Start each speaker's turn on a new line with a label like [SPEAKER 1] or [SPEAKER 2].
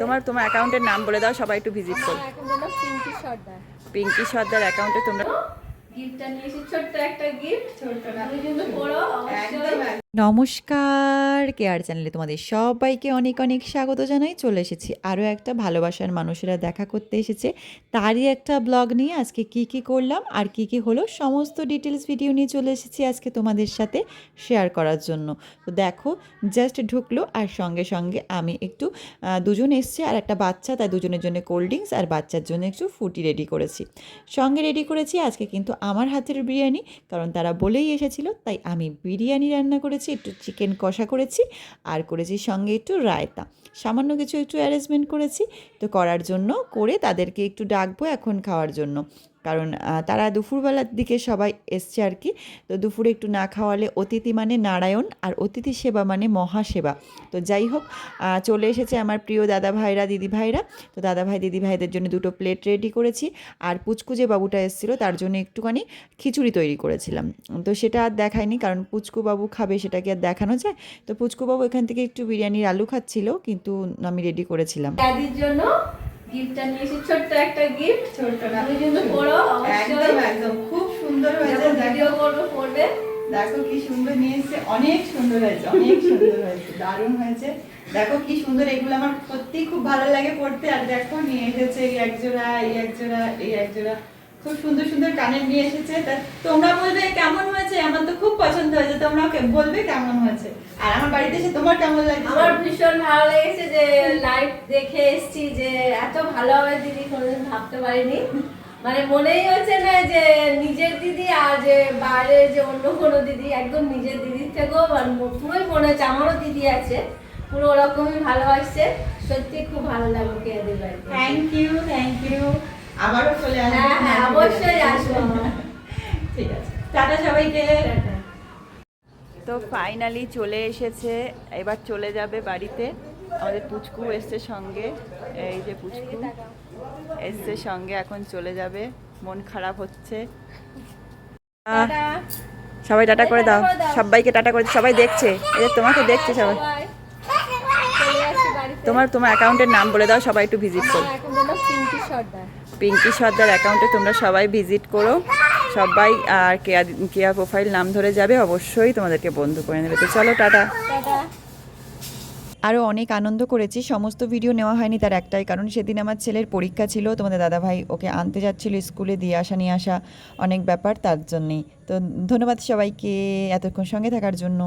[SPEAKER 1] তোমার অ্যাকাউন্টের নাম বলে দাও, সবাই একটু ভিজিট করো। পিঙ্কি সর্দার অ্যাকাউন্টে তোমরা
[SPEAKER 2] গিফটটা নিয়েছি, ছোট্ট একটা গিফট, তুমি কিন্তু পড়ো অবশ্যই।
[SPEAKER 3] নমস্কার, কেয়ার চ্যানেলে তোমাদের সবাইকে অনেক অনেক স্বাগত জানাই। চলে এসেছি আরও একটা ভালোবাসার মানুষেরা দেখা করতে এসেছে, তারই একটা ব্লগ নিয়ে। আজকে কি কি করলাম আর কি কি হলো সমস্ত ডিটেলস ভিডিও নিয়ে চলে এসেছি আজকে তোমাদের সাথে শেয়ার করার জন্য। তো দেখো, জাস্ট ঢুকলো আর সঙ্গে সঙ্গে আমি একটু দুজন এসছে আর একটা বাচ্চা, তাই দুজনের জন্য কোল্ড ড্রিঙ্কস আর বাচ্চার জন্য একটু ফুটি রেডি করেছি। সঙ্গে রেডি করেছি আজকে কিন্তু আমার হাতের বিরিয়ানি, কারণ তারা বলেই এসেছিলো, তাই আমি বিরিয়ানি রান্না করেছি, একটু চিকেন কষা করেছি আর করেছি সঙ্গে একটু রায়তা, সামান্য কিছু একটু অ্যারেঞ্জমেন্ট করেছি। তো করার জন্য করে তাদেরকে একটু ডাকবো এখন খাওয়ার জন্য, কারণ তারা দুপুরবেলার দিকে সবাই এসছে আর কি। তো দুপুরে একটু না খাওয়ালে অতিথি মানে নারায়ণ, আর অতিথি সেবা মানে মহাসেবা। তো যাই হোক, চলে এসেছে আমার প্রিয় দাদা ভাইরা দিদি ভাইরা। তো দাদা ভাই দিদি ভাইদের জন্য দুটো প্লেট রেডি করেছি, আর পুচকু যে বাবুটা এসেছিলো তার জন্য একটুখানি খিচুড়ি তৈরি করেছিলাম। তো সেটা আর দেখায়নি, কারণ পুচকু বাবু খাবে, সেটাকে আর দেখানো যায়? তো পুচকু বাবু এখান থেকে একটু বিরিয়ানির আলু খাচ্ছিল, কিন্তু আমি রেডি করেছিলাম।
[SPEAKER 2] দাদির জন্য গিফটটা নিয়েছি, ছোট্ট একটা গিফট, তুমি কিন্তু পড়ো অবশ্যই।
[SPEAKER 1] একদম খুব সুন্দর হয়েছে,
[SPEAKER 2] ভিডিও করবো, পড়বে।
[SPEAKER 1] দেখো কি সুন্দর নিয়ে এসেছে, অনেক সুন্দর হয়েছে, অনেক সুন্দর হয়েছে, দারুণ হয়েছে। দেখো কি সুন্দর, এগুলো আমার সত্যি খুব ভালো লাগে পড়তে। আর দেখো নিয়ে এসেছে এই এক জোড়া, এই এক জোড়া, এই এক জোড়া, খুব সুন্দর সুন্দর কানের নিয়ে এসেছে। তা তোমরা বলবে কেমন হয়েছে, আমার তো খুব পছন্দ হয়েছে, তোমরা বলবে কেমন হয়েছে। আর আমার বাড়িতে এসে তোমার কেমন লাগছে?
[SPEAKER 2] আমার ভীষণ ভালো লেগেছে যে লাইভ দেখে এসেছি, যে এত ভালো হবে দিদি কোনোদিন ভাবতে পারিনি। মানে মনেই হচ্ছে না যে নিজের দিদি আর যে বাইরে যে অন্য কোনো দিদি, একদম নিজের দিদির থেকেও পুরোই মনে হচ্ছে আমারও দিদি আছে, পুরো ওরকমই ভালোবাসছে। সত্যি খুব ভালো লাগলো কে দিদি।
[SPEAKER 1] Thank you, thank you. আবারও চলে আসবো।
[SPEAKER 2] হ্যাঁ হ্যাঁ, অবশ্যই আসবো।
[SPEAKER 1] ঠিক আছে, টাটা সবাইকে।
[SPEAKER 2] টাটা।
[SPEAKER 1] তো ফাইনালি চলে এসেছে, এবার চলে যাবে বাড়িতে। আমাদের পুচকু এসছে সঙ্গে, এই যে পুচকু এসছে সঙ্গে, এখন চলে যাবে। মন খারাপ হচ্ছে।
[SPEAKER 2] টাটা।
[SPEAKER 1] সবাই টাটা করে দাও, সবাইকে টাটা করে, সবাই দেখছে, এই যে তোমাকে দেখছে সবাই।
[SPEAKER 2] চলে আসছি বাড়িতে।
[SPEAKER 1] তোমার অ্যাকাউন্টের নাম বলে দাও, সবাই একটু ভিজিট করো।
[SPEAKER 2] এখন হলো পিঙ্কি সর্দার।
[SPEAKER 1] পিঙ্কি সর্দার অ্যাকাউন্টে তোমরা সবাই ভিজিট করো সবাই, আর কেয়া প্রোফাইল নাম ধরে যাবে, অবশ্যই তোমাদেরকে বন্ধু করে নেবে। তো চলো টাটা।
[SPEAKER 2] টাটা।
[SPEAKER 3] আরও অনেক আনন্দ করেছি, সমস্ত ভিডিও নেওয়া হয়নি তার একটাই কারণ, সেদিন আমার ছেলের পরীক্ষা ছিল। তোমাদের দাদাভাই ওকে আনতে যাচ্ছিল স্কুলে, দিয়ে আসা নিয়ে আসা অনেক ব্যাপার, তার জন্যেই। তো ধন্যবাদ সবাইকে এতক্ষণ সঙ্গে থাকার জন্য।